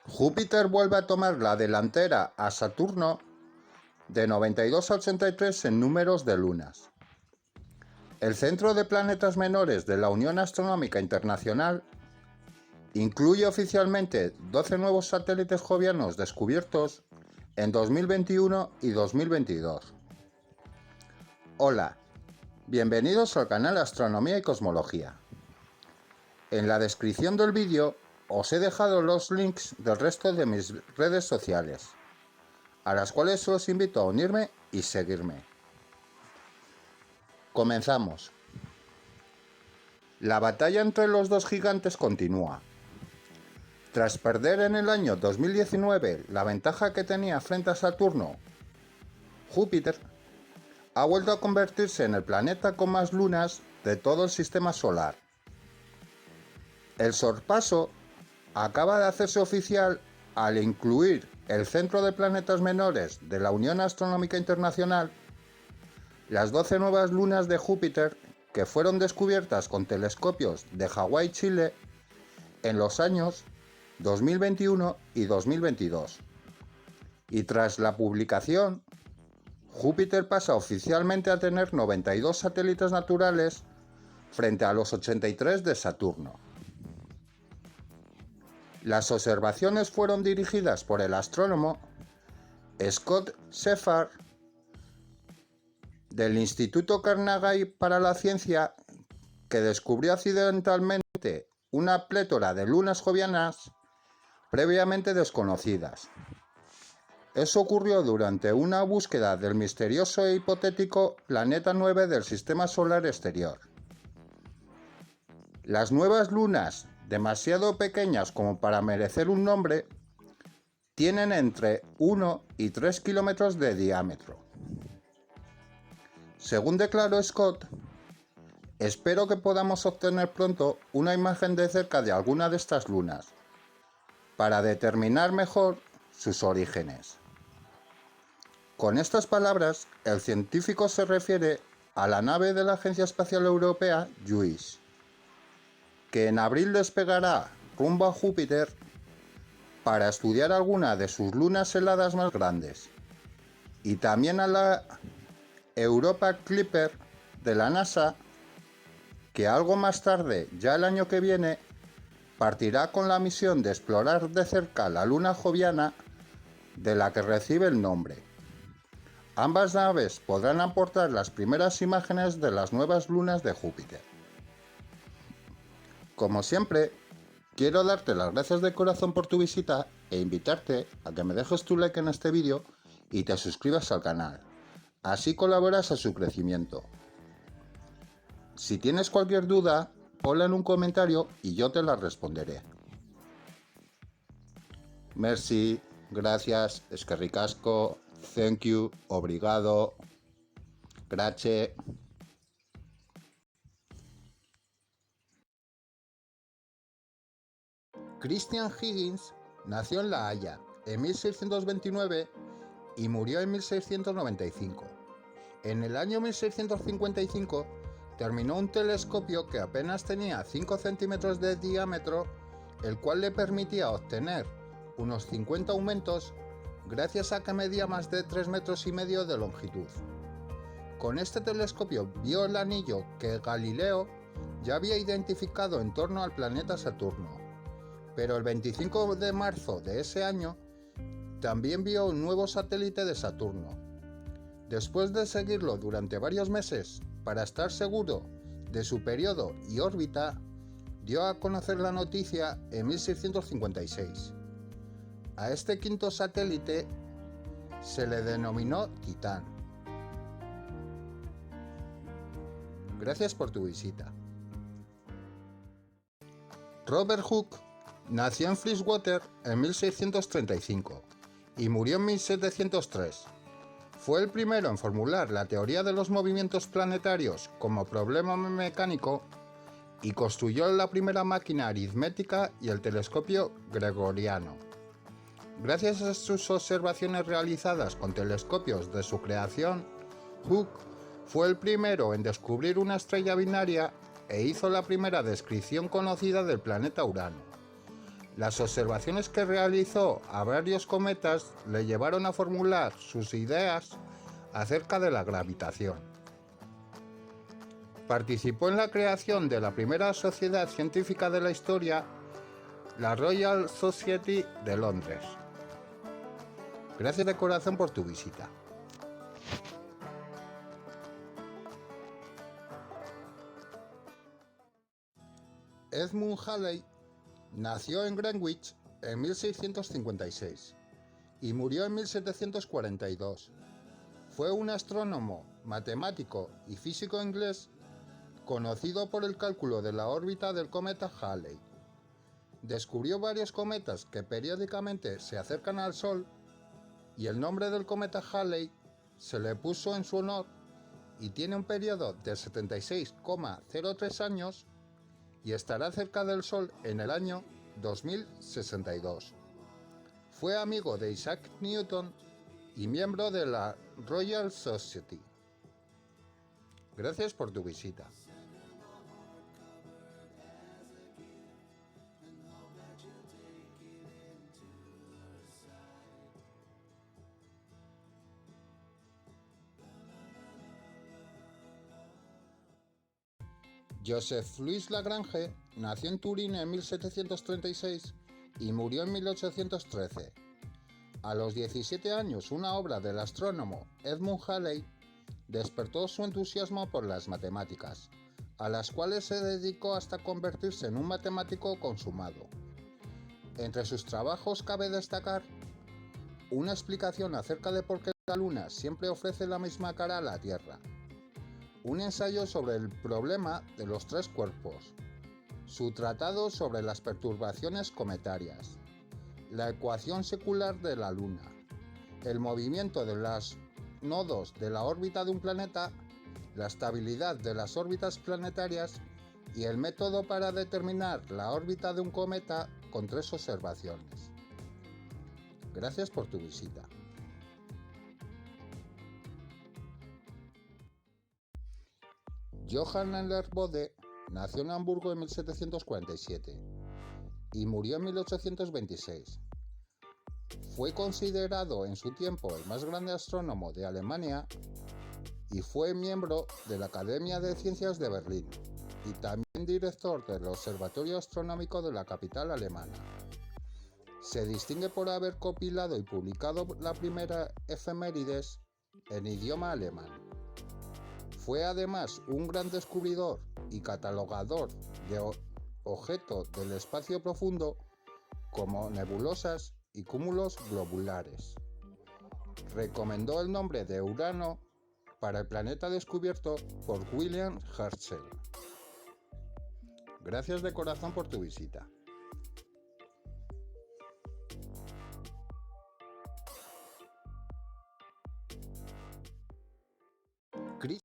Júpiter vuelve a tomar la delantera a Saturno de 92 a 83 en números de lunas. El Centro de Planetas Menores de la Unión Astronómica Internacional incluye oficialmente 12 nuevos satélites jovianos descubiertos en 2021 y 2022. Hola, bienvenidos al canal Astronomía y Cosmología. En la descripción del vídeo os he dejado los links del resto de mis redes sociales, a las cuales os invito a unirme y seguirme. Comenzamos. La batalla entre los dos gigantes continúa. Tras perder en el año 2019 la ventaja que tenía frente a Saturno, Júpiter ha vuelto a convertirse en el planeta con más lunas de todo el sistema solar. El sorpaso acaba de hacerse oficial al incluir el Centro de Planetas Menores de la Unión Astronómica Internacional las 12 nuevas lunas de Júpiter que fueron descubiertas con telescopios de Hawái, Chile, en los años 2021 y 2022. Y tras la publicación, Júpiter pasa oficialmente a tener 92 satélites naturales frente a los 83 de Saturno. Las observaciones fueron dirigidas por el astrónomo Scott Shepherd del Instituto Carnegie para la Ciencia, que descubrió accidentalmente una plétora de lunas jovianas previamente desconocidas. Eso ocurrió durante una búsqueda del misterioso e hipotético planeta 9 del Sistema Solar Exterior. Las nuevas lunas, demasiado pequeñas como para merecer un nombre, tienen entre 1 y 3 kilómetros de diámetro. Según declaró Scott, espero que podamos obtener pronto una imagen de cerca de alguna de estas lunas, para determinar mejor sus orígenes. Con estas palabras, el científico se refiere a la nave de la Agencia Espacial Europea, JUICE, que en abril despegará rumbo a Júpiter para estudiar alguna de sus lunas heladas más grandes, y también a la Europa Clipper de la NASA, que algo más tarde, ya el año que viene, partirá con la misión de explorar de cerca la luna joviana de la que recibe el nombre. Ambas naves podrán aportar las primeras imágenes de las nuevas lunas de Júpiter. Como siempre, quiero darte las gracias de corazón por tu visita e invitarte a que me dejes tu like en este vídeo y te suscribas al canal. Así colaboras a su crecimiento. Si tienes cualquier duda, ponla en un comentario y yo te la responderé. Merci, gracias, eskerrik asko, thank you, obrigado, grazie. Christian Huygens nació en La Haya en 1629 y murió en 1695. En el año 1655 terminó un telescopio que apenas tenía 5 centímetros de diámetro, el cual le permitía obtener unos 50 aumentos gracias a que medía más de 3,5 metros de longitud. Con este telescopio vio el anillo que Galileo ya había identificado en torno al planeta Saturno, pero el 25 de marzo de ese año también vio un nuevo satélite de Saturno. Después de seguirlo durante varios meses para estar seguro de su periodo y órbita, dio a conocer la noticia en 1656. A este quinto satélite se le denominó Titán. Gracias por tu visita. Robert Hooke nació en Freshwater en 1635 y murió en 1703. Fue el primero en formular la teoría de los movimientos planetarios como problema mecánico y construyó la primera máquina aritmética y el telescopio gregoriano. Gracias a sus observaciones realizadas con telescopios de su creación, Hooke fue el primero en descubrir una estrella binaria e hizo la primera descripción conocida del planeta Urano. Las observaciones que realizó a varios cometas le llevaron a formular sus ideas acerca de la gravitación. Participó en la creación de la primera sociedad científica de la historia, la Royal Society de Londres. Gracias de corazón por tu visita. Edmund Halley nació en Greenwich en 1656 y murió en 1742. Fue un astrónomo, matemático y físico inglés conocido por el cálculo de la órbita del cometa Halley. Descubrió varios cometas que periódicamente se acercan al Sol y el nombre del cometa Halley se le puso en su honor y tiene un periodo de 76,03 años y estará cerca del Sol en el año 2062. Fue amigo de Isaac Newton y miembro de la Royal Society. Gracias por tu visita. Joseph Louis Lagrange nació en Turín en 1736 y murió en 1813. A los 17 años, una obra del astrónomo Edmund Halley despertó su entusiasmo por las matemáticas, a las cuales se dedicó hasta convertirse en un matemático consumado. Entre sus trabajos cabe destacar una explicación acerca de por qué la Luna siempre ofrece la misma cara a la Tierra, un ensayo sobre el problema de los tres cuerpos, su tratado sobre las perturbaciones cometarias, la ecuación secular de la Luna, el movimiento de los nodos de la órbita de un planeta, la estabilidad de las órbitas planetarias y el método para determinar la órbita de un cometa con 3 observaciones. Gracias por tu visita. Johann Eller Bode nació en Hamburgo en 1747 y murió en 1826. Fue considerado en su tiempo el más grande astrónomo de Alemania y fue miembro de la Academia de Ciencias de Berlín y también director del Observatorio Astronómico de la capital alemana. Se distingue por haber compilado y publicado la primera efemérides en idioma alemán. Fue además un gran descubridor y catalogador de objetos del espacio profundo como nebulosas y cúmulos globulares. Recomendó el nombre de Urano para el planeta descubierto por William Herschel. Gracias de corazón por tu visita. Chris